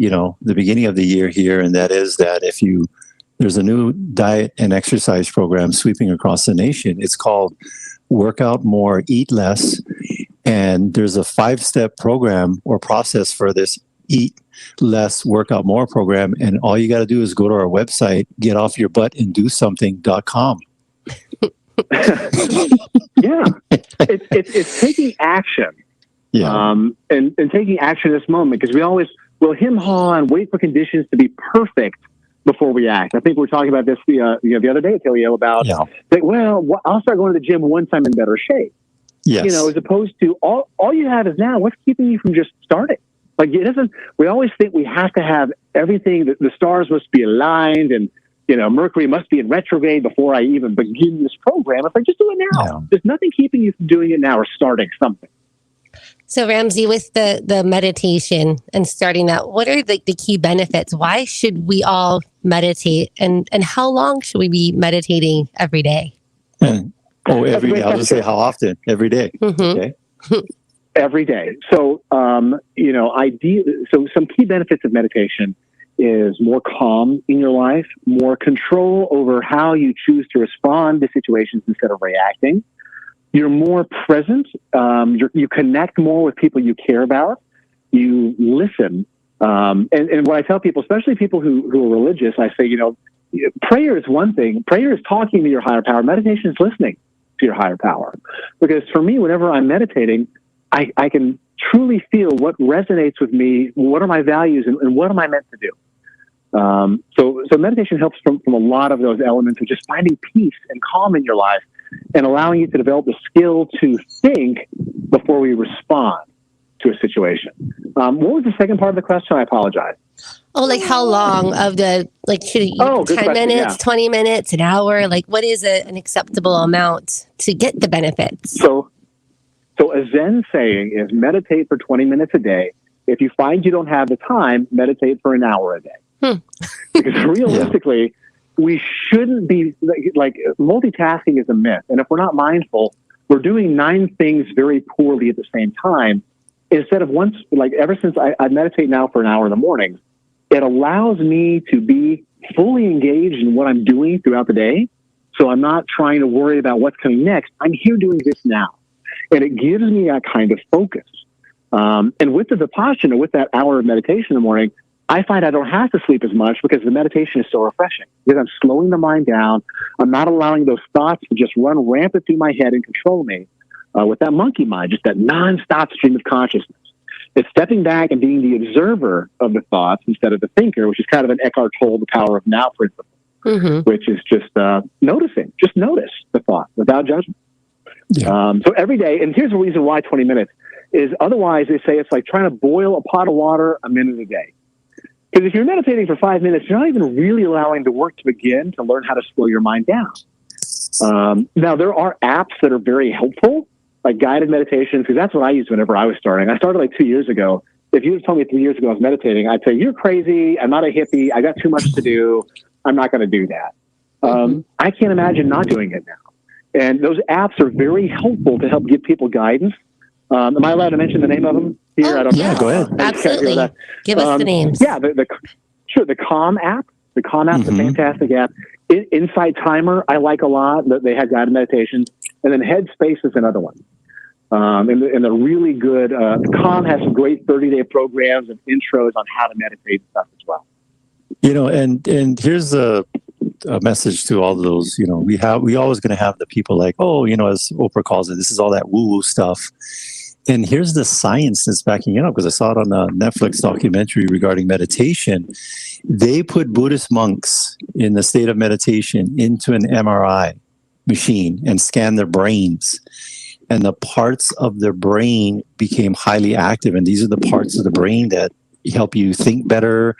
beginning of the year here. And that is that there's a new diet and exercise program sweeping across the nation. It's called Work Out More, Eat Less. And there's a 5-step program or process for this Eat Less, Work Out More program. And all you got to do is go to our website, get off your butt and do something.com. Yeah. It's taking action. Yeah. And taking action in this moment, because we always will hem-haw and wait for conditions to be perfect before we act. I think we were talking about this the other day, Attilio, about I'll start going to the gym once I'm in better shape. Yes. As opposed to all you have is now. What's keeping you from just starting? Like it isn't. We always think we have to have everything. That the stars must be aligned, and Mercury must be in retrograde before I even begin this program. It's like just do it now. Yeah. There's nothing keeping you from doing it now or starting something. So Ramsey, with the meditation and starting that, what are the key benefits? Why should we all meditate, and how long should we be meditating every day? Every day. I'll just say how often. Every day. Mm-hmm. Okay. Every day. So, so some key benefits of meditation is more calm in your life, more control over how you choose to respond to situations instead of reacting. You're more present. You connect more with people you care about. You listen. And what I tell people, especially people who are religious, I say, prayer is one thing. Prayer is talking to your higher power. Meditation is listening to your higher power. Because for me, whenever I'm meditating, I can truly feel what resonates with me, what are my values, and what am I meant to do. So meditation helps from a lot of those elements of just finding peace and calm in your life and allowing you to develop the skill to think before we respond to a situation. What was the second part of the question? I apologize. Oh, like how long of the, like, should it 10 question, minutes, yeah. 20 minutes, an hour? Like, what is an acceptable amount to get the benefits? So a Zen saying is meditate for 20 minutes a day. If you find you don't have the time, meditate for an hour a day. Because realistically, we shouldn't be, like, multitasking is a myth. And if we're not mindful, we're doing 9 things very poorly at the same time. Instead of once, like, ever since I meditate now for an hour in the morning, it allows me to be fully engaged in what I'm doing throughout the day. So I'm not trying to worry about what's coming next. I'm here doing this now. And it gives me that kind of focus. And with the Vipassana, with that hour of meditation in the morning, I find I don't have to sleep as much because the meditation is so refreshing. Because I'm slowing the mind down. I'm not allowing those thoughts to just run rampant through my head and control me with that monkey mind, just that nonstop stream of consciousness. It's stepping back and being the observer of the thoughts instead of the thinker, which is kind of an Eckhart Tolle, the power of now principle, which is just noticing. Just notice the thought without judgment. Yeah. So every day, and here's the reason why 20 minutes, is otherwise they say it's like trying to boil a pot of water a minute a day. Because if you're meditating for 5 minutes, you're not even really allowing the work to begin to learn how to slow your mind down. Now, there are apps that are very helpful, like guided meditations, because that's what I used whenever I was starting. I started like 2 years ago. If you had told me 3 years ago I was meditating, I'd say, you're crazy. I'm not a hippie. I got too much to do. I'm not going to do that. I can't imagine not doing it now. And those apps are very helpful to help give people guidance. Am I allowed to mention the name of them here? I don't know. Yeah, go ahead. Absolutely. Give us the names. Yeah, sure. The Calm app. The Calm app is a fantastic app. Insight Timer, I like a lot. They have guided meditations. And then Headspace is another one. And they're really good. Calm has some great 30-day programs and intros on how to meditate and stuff as well. You know, and here's a message to all of those. You know, we always going to have the people like, oh, you know, as Oprah calls it, this is all that woo-woo stuff. And here's the science that's backing it up, because I saw it on a Netflix documentary regarding meditation. They put Buddhist monks in the state of meditation into an MRI machine and scanned their brains. And the parts of their brain became highly active. And these are the parts of the brain that help you think better,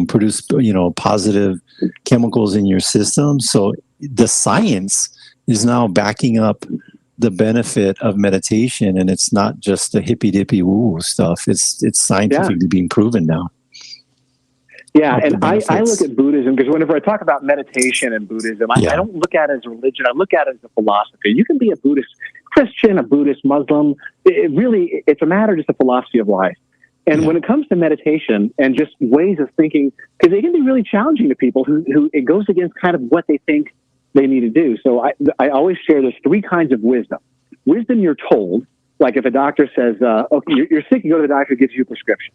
produce, you know, positive chemicals in your system. So the science is now backing up the benefit of meditation, and it's not just the hippy-dippy woo stuff. It's scientifically being proven now. Yeah, and I look at Buddhism, because whenever I talk about meditation and Buddhism, I don't look at it as a religion. I look at it as a philosophy. You can be a Buddhist Christian, a Buddhist Muslim. It's a matter just a philosophy of life. And when it comes to meditation and just ways of thinking, because it can be really challenging to people who it goes against kind of what they think they need to do. So I always share there's 3 kinds of wisdom. Wisdom you're told, like if a doctor says, okay, you're sick, you go to the doctor, gives you a prescription.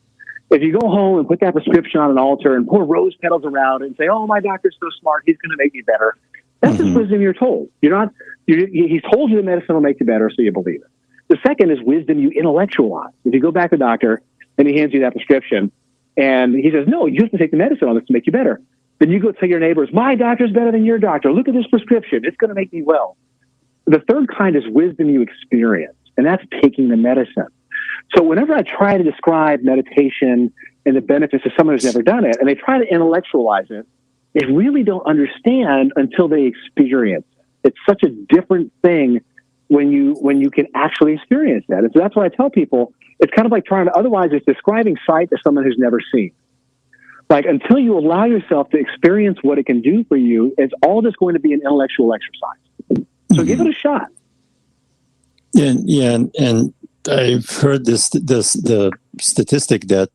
If you go home and put that prescription on an altar and pour rose petals around it and say, oh, my doctor's so smart, he's going to make me better. That's just wisdom you're told. He's told you the medicine will make you better, so you believe it. The second is wisdom you intellectualize. If you go back to the doctor and he hands you that prescription and he says, no, you have to take the medicine on this to make you better. Then you go tell your neighbors, my doctor's better than your doctor. Look at this prescription. It's going to make me well. The third kind is wisdom you experience, and that's taking the medicine. So whenever I try to describe meditation and the benefits to someone who's never done it, and they try to intellectualize it, they really don't understand until they experience it. It's such a different thing when you can actually experience that. And so that's what I tell people. It's kind of like otherwise it's describing sight to someone who's never seen. Like, until you allow yourself to experience what it can do for you, it's all just going to be an intellectual exercise. So give it a shot. And I've heard the statistic that,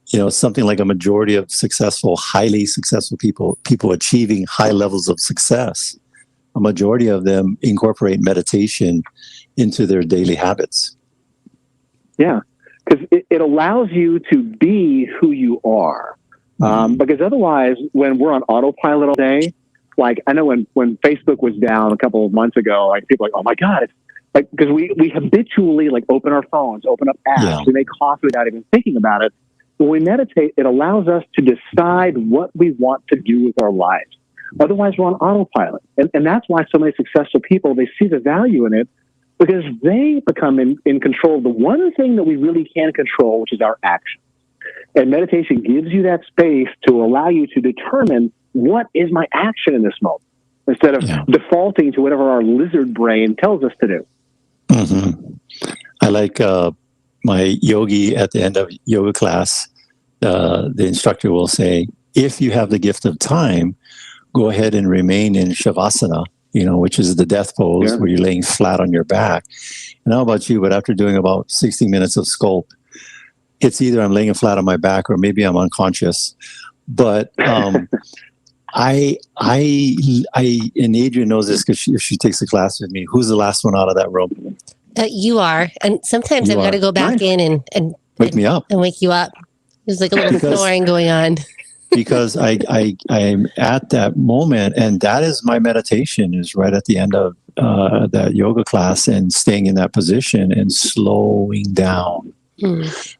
you know, something like a majority of highly successful people achieving high levels of success, a majority of them incorporate meditation into their daily habits. Yeah, because it allows you to be who you are. Because otherwise, when we're on autopilot all day, like I know when Facebook was down a couple of months ago, like people are like, oh my God, like, because we habitually like open our phones, open up apps, we make coffee without even thinking about it. When we meditate, it allows us to decide what we want to do with our lives. Otherwise, we're on autopilot. And that's why so many successful people, they see the value in it because they become in control of the one thing that we really can control, which is our action. And meditation gives you that space to allow you to determine what is my action in this moment instead of defaulting to whatever our lizard brain tells us to do. I like my yogi at the end of yoga class, the instructor will say, if you have the gift of time, go ahead and remain in Shavasana, which is the death pose where you're laying flat on your back. And how about you? But after doing about 60 minutes of sculpt, it's either I'm laying flat on my back or maybe I'm unconscious. But I and Adrian knows this because she takes a class with me. Who's the last one out of that room? You are. And sometimes I've got to go back in and wake me up and wake you up. There's like a little snoring going on. Because I'm at that moment, and that is my meditation, is right at the end of that yoga class and staying in that position and slowing down.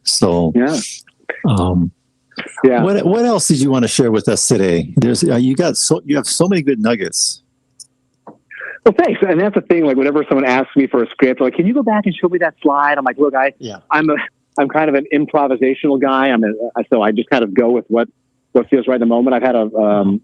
So, what else did you want to share with us today? You have so many good nuggets. Well, thanks. And that's the thing. Like, whenever someone asks me for a script, like, can you go back and show me that slide? I'm like, look, I'm kind of an improvisational guy. So I just kind of go with what feels right in the moment. I've had a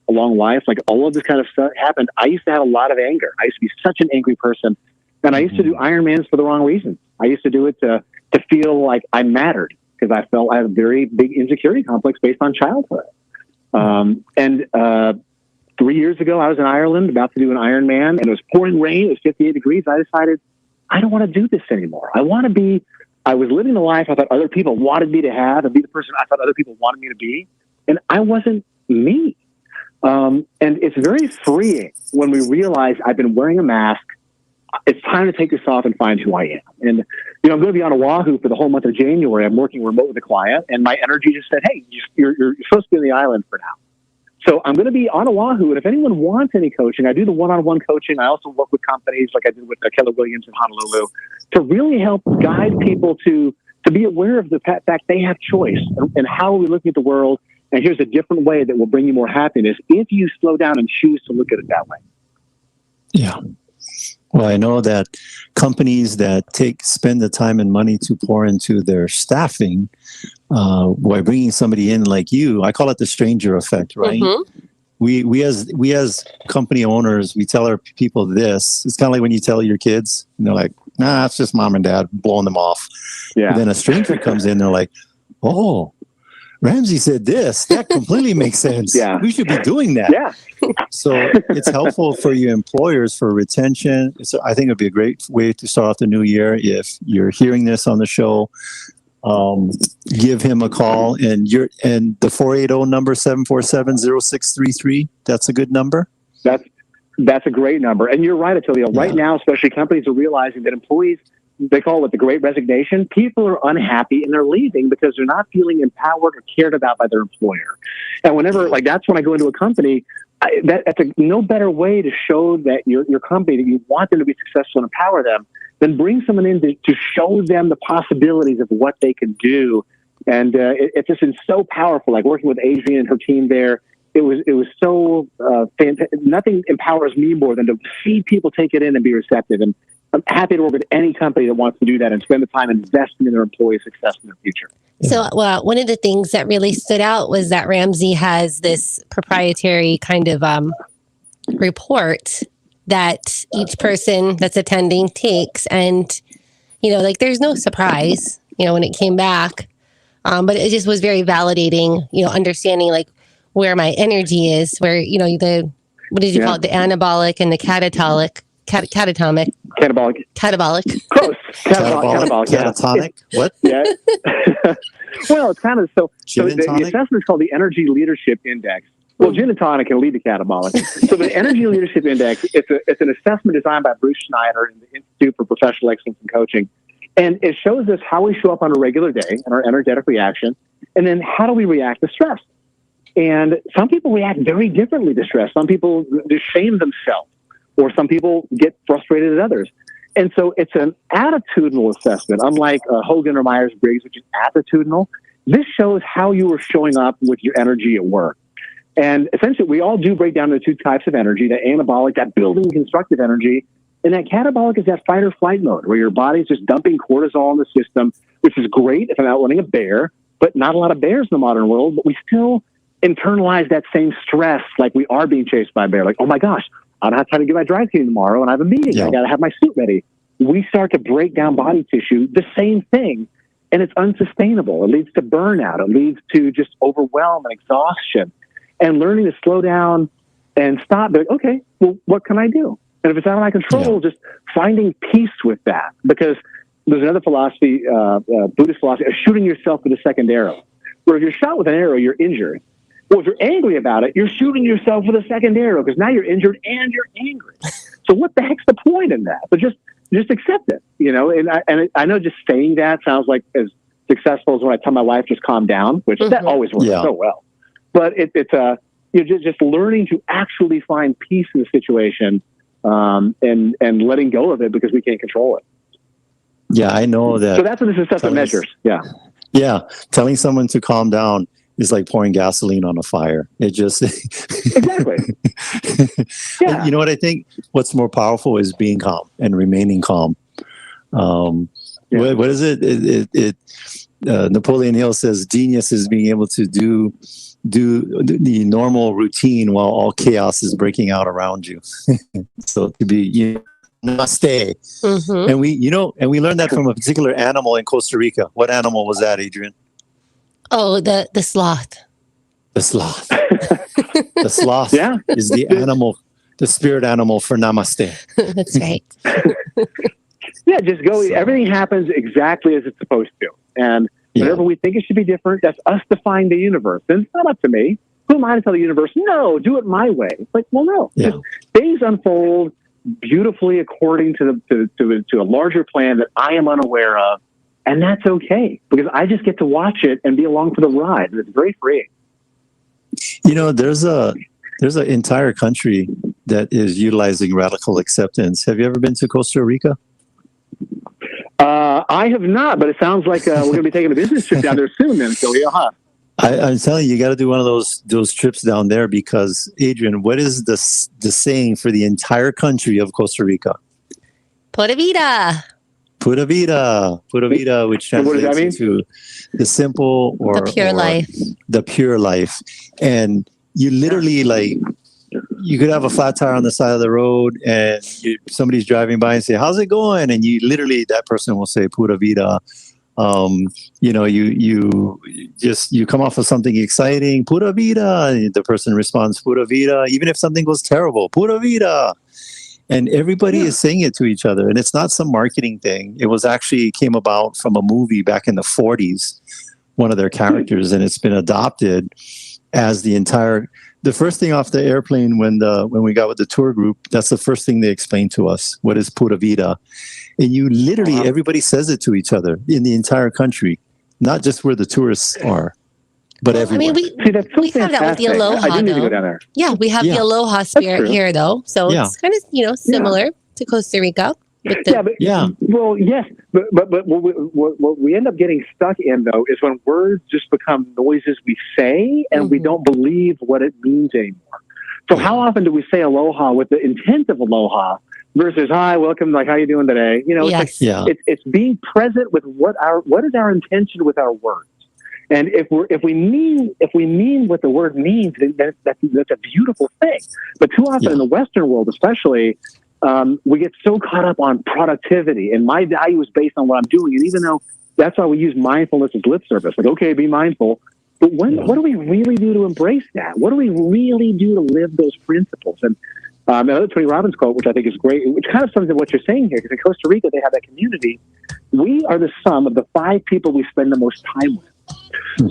long life. Like, all of this kind of stuff happened. I used to have a lot of anger. I used to be such an angry person, and I used to do Ironmans for the wrong reasons. I used to do it to feel like I mattered because I felt I had a very big insecurity complex based on childhood. 3 years ago, I was in Ireland about to do an Ironman, and it was pouring rain. It was 58 degrees. I decided I don't want to do this anymore. I was living the life I thought other people wanted me to have and be the person I thought other people wanted me to be. And I wasn't me. And it's very freeing when we realize I've been wearing a mask. It's time to take this off and find who I am. And, I'm going to be on Oahu for the whole month of January. I'm working remote with a client, and my energy just said, hey, you're supposed to be on the island for now. So I'm going to be on Oahu. And if anyone wants any coaching, I do the one-on-one coaching. I also work with companies like I did with Keller Williams in Honolulu to really help guide people to be aware of the fact they have choice and how we look at the world. And here's a different way that will bring you more happiness if you slow down and choose to look at it that way. Yeah. Well, I know that companies that spend the time and money to pour into their staffing by bringing somebody in like you, I call it the stranger effect, right? We as company owners, we tell our people this. It's kind of like when you tell your kids, and they're like, nah, it's just mom and dad blowing them off. Yeah. But then a stranger comes in, they're like, oh, Ramsey said this. That completely makes sense. Yeah. We should be doing that. Yeah. So it's helpful for you employers for retention. So I think it'd be a great way to start off the new year. If you're hearing this on the show, give him a call, and the 480 number 747-0633. That's a good number. That's a great number. And you're right, Attilio. Right now, especially, companies are realizing that employees, they call it the Great Resignation. People are unhappy and they're leaving because they're not feeling empowered or cared about by their employer. And whenever, that's when I go into a company, that's no better way to show that your company, that you want them to be successful and empower them, than bring someone in to show them the possibilities of what they can do. And it's just been so powerful. Like working with Adrienne and her team there, it was so fantastic. Nothing empowers me more than to see people take it in and be receptive. And I'm happy to work with any company that wants to do that and spend the time investing in their employee success in their future. So, one of the things that really stood out was that Ramsey has this proprietary kind of report that each person that's attending takes. And, there's no surprise, when it came back. But it just was very validating, understanding where my energy is, where, what did you call it? The anabolic and the catatonic. Catabolic. Close. Catatonic. What? Yeah. Well, it's kind of so the assessment is called the Energy Leadership Index. Well, gin and tonic can lead to catabolic. So the Energy Leadership Index, it's an assessment designed by Bruce Schneider and the Institute for Professional Excellence in Coaching. And it shows us how we show up on a regular day and our energetic reaction, and then how do we react to stress. And some people react very differently to stress. Some people just shame themselves, or some people get frustrated at others. And so it's an attitudinal assessment, unlike Hogan or Myers-Briggs, which is attitudinal. This shows how you are showing up with your energy at work. And essentially, we all do break down into two types of energy, the anabolic, that building constructive energy, and that catabolic is that fight or flight mode, where your body's just dumping cortisol in the system, which is great if I'm out running a bear, but not a lot of bears in the modern world, but we still internalize that same stress like we are being chased by a bear. Like, oh my gosh, I don't have time to get my dry cleaning tomorrow, and I have a meeting. Yeah. I got to have my suit ready. We start to break down body tissue, the same thing, and it's unsustainable. It leads to burnout. It leads to just overwhelm and exhaustion. And learning to slow down and stop, be like, okay, well, what can I do? And if it's out of my control, just finding peace with that. Because there's another philosophy, Buddhist philosophy, of shooting yourself with a second arrow. Where if you're shot with an arrow, you're injured. Well, if you're angry about it, you're shooting yourself with a second arrow because now you're injured and you're angry. So what the heck's the point in that? But just accept it, you know. And I know just saying that sounds like as successful as when I tell my wife just calm down, which that always works so well. But it's you're just learning to actually find peace in the situation and letting go of it because we can't control it. Yeah, I know that. So that's what this assessment measures. Yeah. Yeah. Telling someone to calm down is like pouring gasoline on a fire. It just exactly. Yeah. You know what I think? What's more powerful is being calm and remaining calm. What is it? Napoleon Hill says genius is being able to do the normal routine while all chaos is breaking out around you. So to be, namaste. And we learned that from a particular animal in Costa Rica. What animal was that, Adrian? Oh, the sloth. The sloth. The sloth is the animal, the spirit animal for namaste. That's right. Yeah, just go. So, everything happens exactly as it's supposed to. And whenever we think it should be different, that's us defying the universe. And it's not up to me. Who am I to tell the universe, no, do it my way? It's like, well, no. Yeah. Things unfold beautifully according to a larger plan that I am unaware of. And that's okay, because I just get to watch it and be along for the ride. And it's very freeing. You know, there's an entire country that is utilizing radical acceptance. Have you ever been to Costa Rica? I have not, but it sounds like we're going to be taking a business trip down there soon then, so yeah. I'm telling you, you got to do one of those trips down there because, Adrian, what is the saying for the entire country of Costa Rica? Pura vida. Pura vida. Pura vida, which translates into the simple or the pure life. The pure life. And you literally, you could have a flat tire on the side of the road and somebody's driving by and say, how's it going? And you literally, that person will say, pura vida. You come off of something exciting, pura vida. The person responds, pura vida. Even if something goes terrible, pura vida. And everybody is saying it to each other. And it's not some marketing thing. It was actually came about from a movie back in the 40s, one of their characters, and it's been adopted as the first thing off the airplane when we got with the tour group, that's the first thing they explained to us. What is pura vida? And you literally, everybody says it to each other in the entire country, not just where the tourists are, but everywhere. I mean, we have that with the Aloha, I do need to go down there. Yeah, we have the Aloha spirit here, though. So it's kind of, similar to Costa Rica. Well, yes, but what we end up getting stuck in, though, is when words just become noises we say and we don't believe what it means anymore. So how often do we say aloha with the intent of aloha versus hi, welcome, like how you doing today? You know, it's being present with what is our intention with our words. And if we mean what the word means, then that's a beautiful thing. But too often in the Western world, especially, we get so caught up on productivity, and my value is based on what I'm doing. And even though that's why we use mindfulness as lip service, like, okay, be mindful. But what do we really do to embrace that? What do we really do to live those principles? And another Tony Robbins quote, which I think is great, which kind of sums up what you're saying here, because in Costa Rica, they have that community. We are the sum of the 5 people we spend the most time with.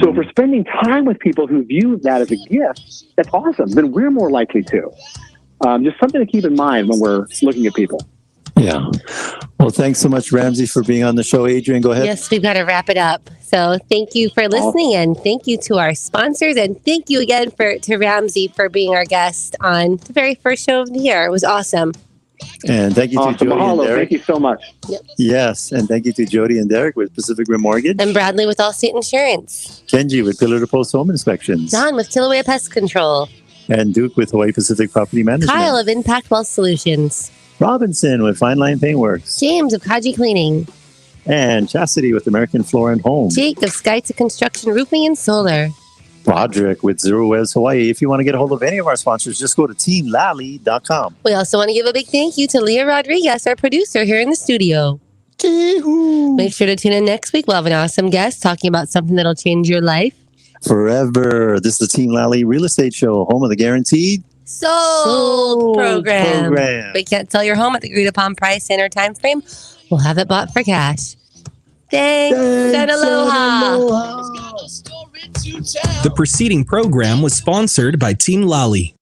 So if we're spending time with people who view that as a gift, that's awesome. Then we're more likely to. Just something to keep in mind when we're looking at people. Yeah. Well, thanks so much, Ramsey, for being on the show. Adrian, go ahead. Yes, we've got to wrap it up. So thank you for listening, and thank you to our sponsors, and thank you again to Ramsey for being our guest on the very first show of the year. It was awesome. And thank you to Awesome. Jody and Mahalo. Derek. Thank you so much. Yes, and thank you to Jody and Derek with Pacific Rim Mortgage. And Bradley with Allstate Insurance. Kenji with Pillar to Post Home Inspections. Don with Kilauea Pest Control. And Duke with Hawaii Pacific Property Management. Kyle of Impact Wealth Solutions. Robinson with Fine Line Paintworks. James of Kaji Cleaning. And Chastity with American Floor and Home. Jake of Sky to Construction Roofing and Solar. Roderick with Zero West Hawaii. If you want to get a hold of any of our sponsors, just go to teamlally.com. We also want to give a big thank you to Leah Rodriguez, our producer here in the studio. Make sure to tune in next week. We'll have an awesome guest talking about something that'll change your life forever. This is the Team Lally Real Estate Show, home of the guaranteed sold program. We can't sell your home at the agreed upon price and or time frame. We'll have it bought for cash. Thanks and aloha. The preceding program was sponsored by Team Lally.